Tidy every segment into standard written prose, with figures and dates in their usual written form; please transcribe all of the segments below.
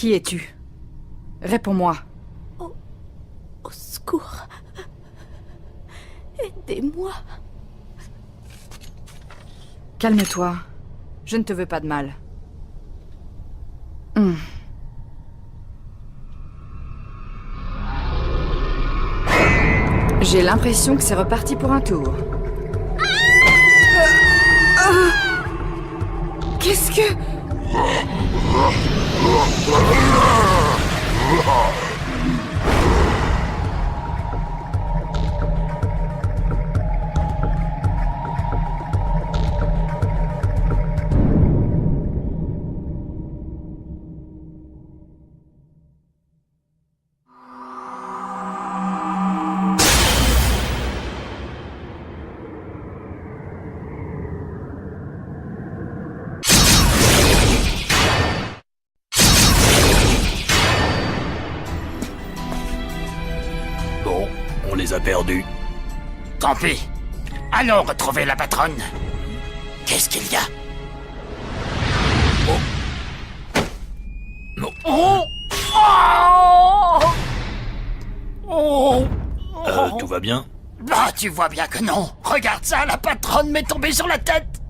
Qui es-tu? Réponds-moi. Au secours. Aidez-moi. Calme-toi. Je ne te veux pas de mal. J'ai l'impression que c'est reparti pour un tour. Qu'est-ce que... Bon, on les a perdus. Tant pis. Allons retrouver la patronne. Qu'est-ce qu'il y a? Tout va bien? Bah, tu vois bien que non. Regarde ça, la patronne m'est tombée sur la tête.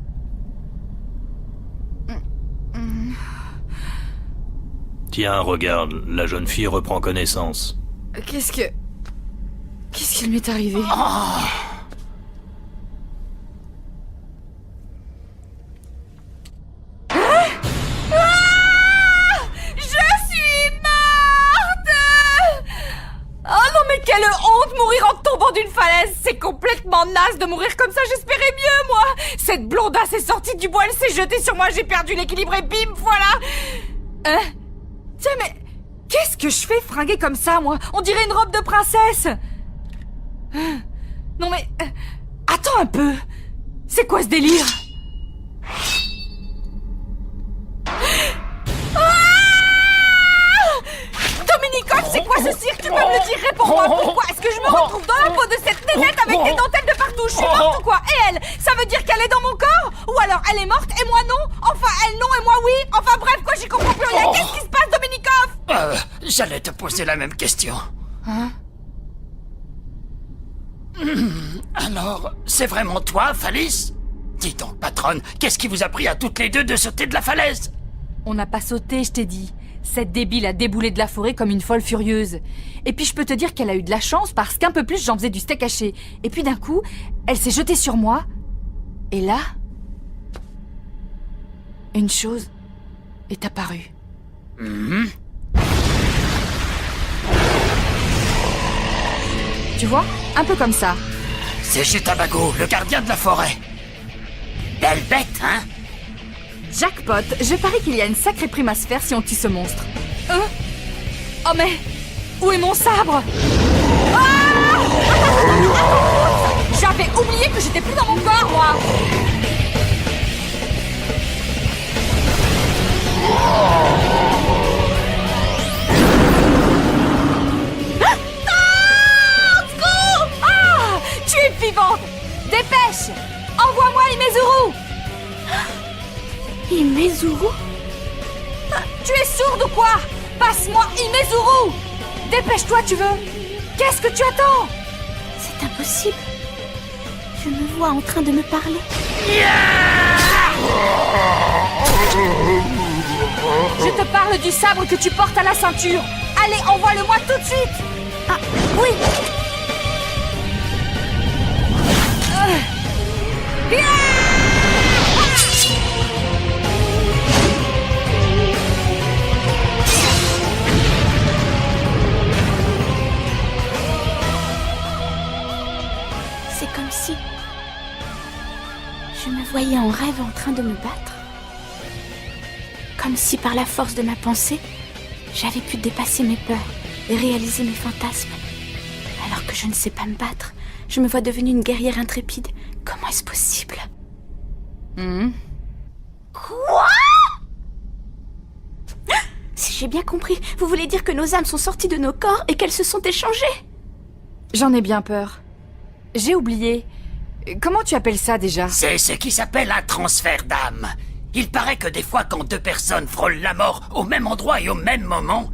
Tiens, regarde, la jeune fille reprend connaissance. Qu'est-ce qu'il m'est arrivé? Quelle honte, mourir en tombant d'une falaise. C'est complètement naze de mourir comme ça, j'espérais mieux, moi. Cette blondasse est sortie du bois, elle s'est jetée sur moi, j'ai perdu l'équilibre et bim, voilà. Tiens, mais qu'est-ce que je fais fringuer comme ça, moi? On dirait une robe de princesse. Non mais... attends un peu. C'est quoi ce délire? Dominikov, c'est quoi ce cirque? Tu peux me le dire? Réponds-moi, pourquoi est-ce que je me retrouve dans la peau de cette nénette avec des dentelles de partout? Je suis morte ou quoi? Et elle? Ça veut dire qu'elle est dans mon corps? Ou alors elle est morte et moi non? Enfin, elle non et moi oui? Enfin bref, quoi, j'y comprends plus rien. Qu'est-ce qui se passe, Dominikov? J'allais te poser la même question. Hein? Alors, c'est vraiment toi, Phalis? Dis donc, patronne, qu'est-ce qui vous a pris à toutes les deux de sauter de la falaise? On n'a pas sauté, je t'ai dit. Cette débile a déboulé de la forêt comme une folle furieuse. Et puis je peux te dire qu'elle a eu de la chance parce qu'un peu plus j'en faisais du steak haché. Et puis d'un coup, elle s'est jetée sur moi. Et là, une chose est apparue. Tu vois? Un peu comme ça. C'est Jutabago, le gardien de la forêt. Belle bête, hein? Jackpot, je parie qu'il y a une sacrée prime à se faire si on tue ce monstre. Oh mais... où est mon sabre? Ah! J'avais oublié que j'étais plus dans mon corps, moi. Ah! Tu es vivante. Dépêche. Envoie-moi Imezuru. Imezuru? Tu es sourde ou quoi? Passe-moi Imezuru. Dépêche-toi, tu veux? Qu'est-ce que tu attends? C'est impossible. Je me vois en train de me parler. Je te parle du sabre que tu portes à la ceinture. Allez, envoie-le-moi tout de suite. Ah, oui. C'est comme si je me voyais en rêve en train de me battre. Comme si par la force de ma pensée, j'avais pu dépasser mes peurs et réaliser mes fantasmes. Alors que je ne sais pas me battre, je me vois devenue une guerrière intrépide. Comment est-ce possible? Quoi? Si j'ai bien compris, vous voulez dire que nos âmes sont sorties de nos corps et qu'elles se sont échangées? J'en ai bien peur. J'ai oublié. Comment tu appelles ça déjà? C'est ce qui s'appelle un transfert d'âme. Il paraît que des fois, quand deux personnes frôlent la mort au même endroit et au même moment,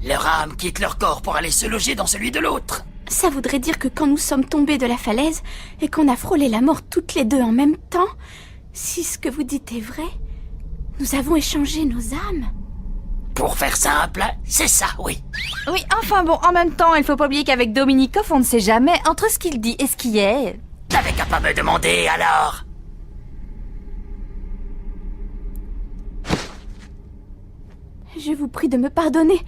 leur âme quitte leur corps pour aller se loger dans celui de l'autre. Ça voudrait dire que quand nous sommes tombés de la falaise et qu'on a frôlé la mort toutes les deux en même temps, si ce que vous dites est vrai, nous avons échangé nos âmes. Pour faire simple, c'est ça, oui. Oui, enfin bon, en même temps, il faut pas oublier qu'avec Dominikov, on ne sait jamais entre ce qu'il dit et ce qui est. T'avais qu'à pas me demander, alors. Je vous prie de me pardonner.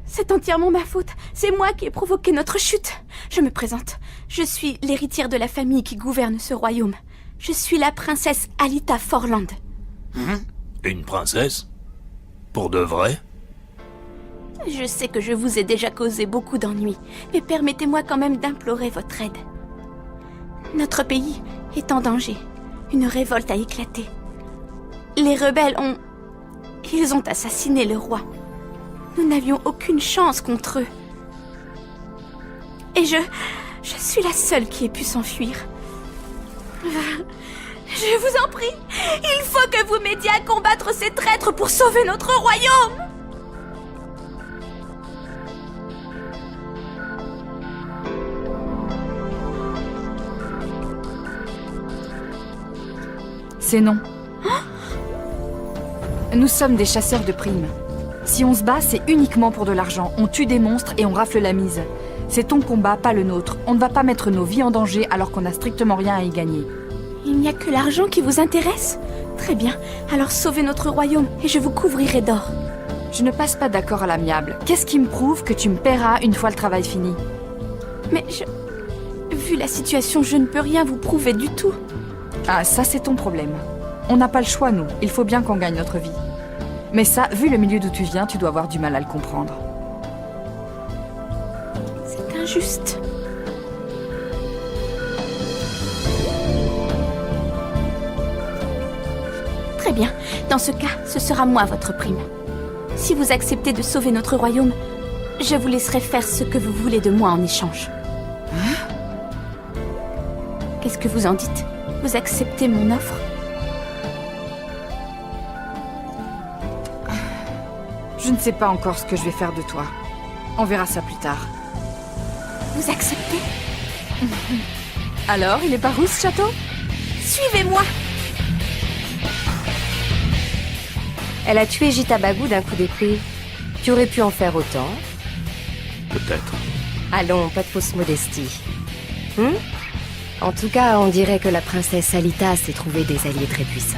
C'est entièrement ma faute. C'est moi qui ai provoqué notre chute. Je me présente. Je suis l'héritière de la famille qui gouverne ce royaume. Je suis la princesse Alita Forland. Une princesse? Pour de vrai? Je sais que je vous ai déjà causé beaucoup d'ennuis, mais permettez-moi quand même d'implorer votre aide. Notre pays est en danger. Une révolte a éclaté. Les rebelles Ils ont assassiné le roi. Nous n'avions aucune chance contre eux. Et je suis la seule qui ait pu s'enfuir. Je vous en prie, il faut que vous m'aidiez à combattre ces traîtres pour sauver notre royaume. C'est non. Nous sommes des chasseurs de primes. Si on se bat, c'est uniquement pour de l'argent. On tue des monstres et on rafle la mise. C'est ton combat, pas le nôtre. On ne va pas mettre nos vies en danger alors qu'on n'a strictement rien à y gagner. Il n'y a que l'argent qui vous intéresse? Très bien, alors sauvez notre royaume et je vous couvrirai d'or. Je ne passe pas d'accord à l'amiable. Qu'est-ce qui me prouve que tu me paieras une fois le travail fini? Mais vu la situation, je ne peux rien vous prouver du tout. Ah, ça c'est ton problème. On n'a pas le choix, nous. Il faut bien qu'on gagne notre vie. Mais ça, vu le milieu d'où tu viens, tu dois avoir du mal à le comprendre. C'est injuste. Très bien. Dans ce cas, ce sera moi votre prime. Si vous acceptez de sauver notre royaume, je vous laisserai faire ce que vous voulez de moi en échange. Qu'est-ce que vous en dites? Vous acceptez mon offre? Je ne sais pas encore ce que je vais faire de toi. On verra ça plus tard. Vous acceptez? Alors, il est par où ce château? Suivez-moi! Elle a tué Jitabagu d'un coup d'épée. Tu aurais pu en faire autant. Peut-être. Allons, pas de fausse modestie. En tout cas, on dirait que la princesse Alita s'est trouvée des alliés très puissants.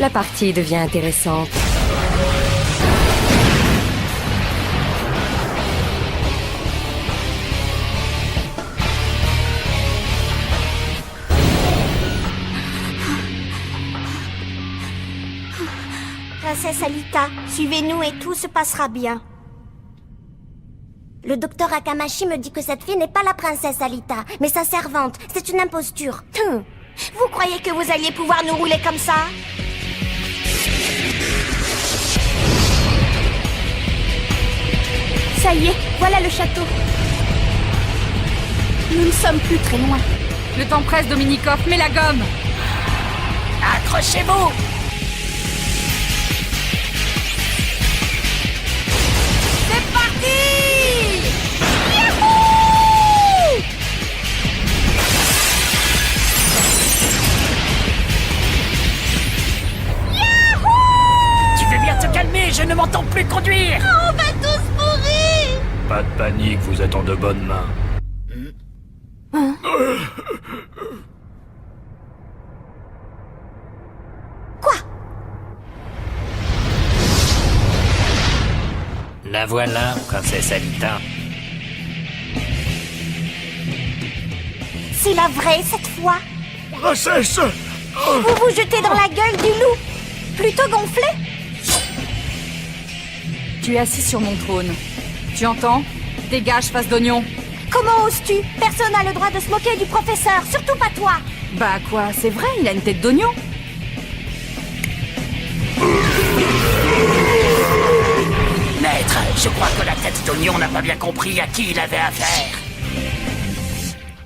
La partie devient intéressante. Princesse Alita, suivez-nous et tout se passera bien. Le docteur Akamashi me dit que cette fille n'est pas la princesse Alita, mais sa servante. C'est une imposture. Vous croyez que vous alliez pouvoir nous rouler comme ça? Ça y est, voilà le château. Nous ne sommes plus très loin. Le temps presse, Dominikov, mets la gomme! Accrochez-vous! C'est parti! Tu veux bien te calmer, je ne m'entends plus conduire! On va tous mourir! Pas de panique, vous êtes en de bonnes mains. Quoi? La voilà, princesse Alita. C'est la vraie cette fois? Princesse! Vous vous jetez dans la gueule du loup? Plutôt gonflé? Tu es assis sur mon trône. Tu entends? Dégage, face d'oignon. Comment oses-tu? Personne n'a le droit de se moquer du professeur, surtout pas toi! Bah quoi, c'est vrai, il a une tête d'oignon. Maître, je crois que la tête d'oignon n'a pas bien compris à qui il avait affaire.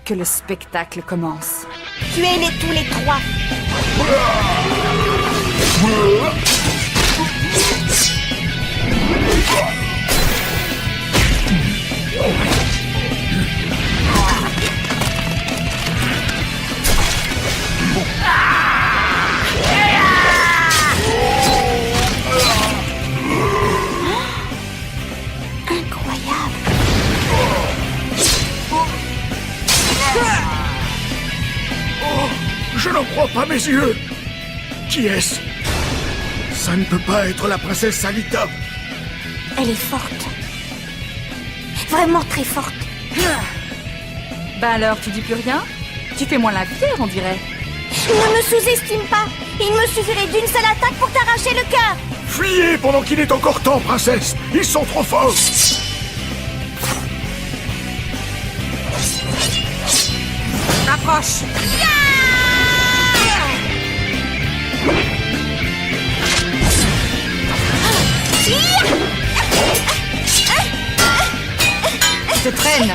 Que le spectacle commence. Tuez-les tous les trois! Incroyable. Je n'en crois pas mes yeux. Qui est-ce? Ça ne peut pas être la princesse Alita. Elle est forte. Vraiment très forte. Bah alors, tu dis plus rien? Tu fais moins la fière, on dirait. Ne me sous-estime pas. Il me suffirait d'une seule attaque pour t'arracher le cœur. Fuyez pendant qu'il est encore temps, princesse. Ils sont trop forts. Rapproche. Je te traîne.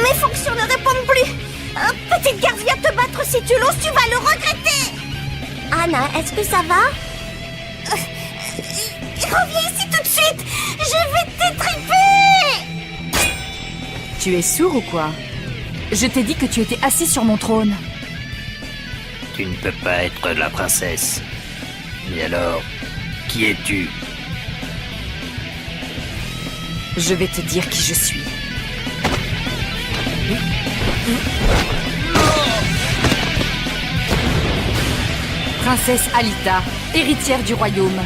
Mes fonctions ne répondent plus. Petite garce, viens te battre si tu l'oses, tu vas le regretter. Anna, est-ce que ça va? Reviens ici tout de suite. Je vais t'étriper. Tu es sourd ou quoi? Je t'ai dit que tu étais assis sur mon trône. Tu ne peux pas être la princesse. Mais alors, qui es-tu? Je vais te dire qui je suis. Princesse Alita, héritière du royaume.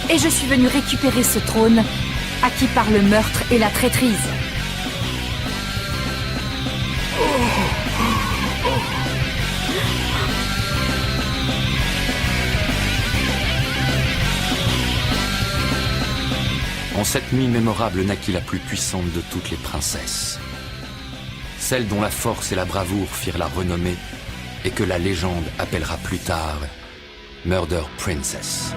Et je suis venue récupérer ce trône, acquis par le meurtre et la traîtrise. En cette nuit mémorable naquit la plus puissante de toutes les princesses. Celle dont la force et la bravoure firent la renommée et que la légende appellera plus tard Murder Princess.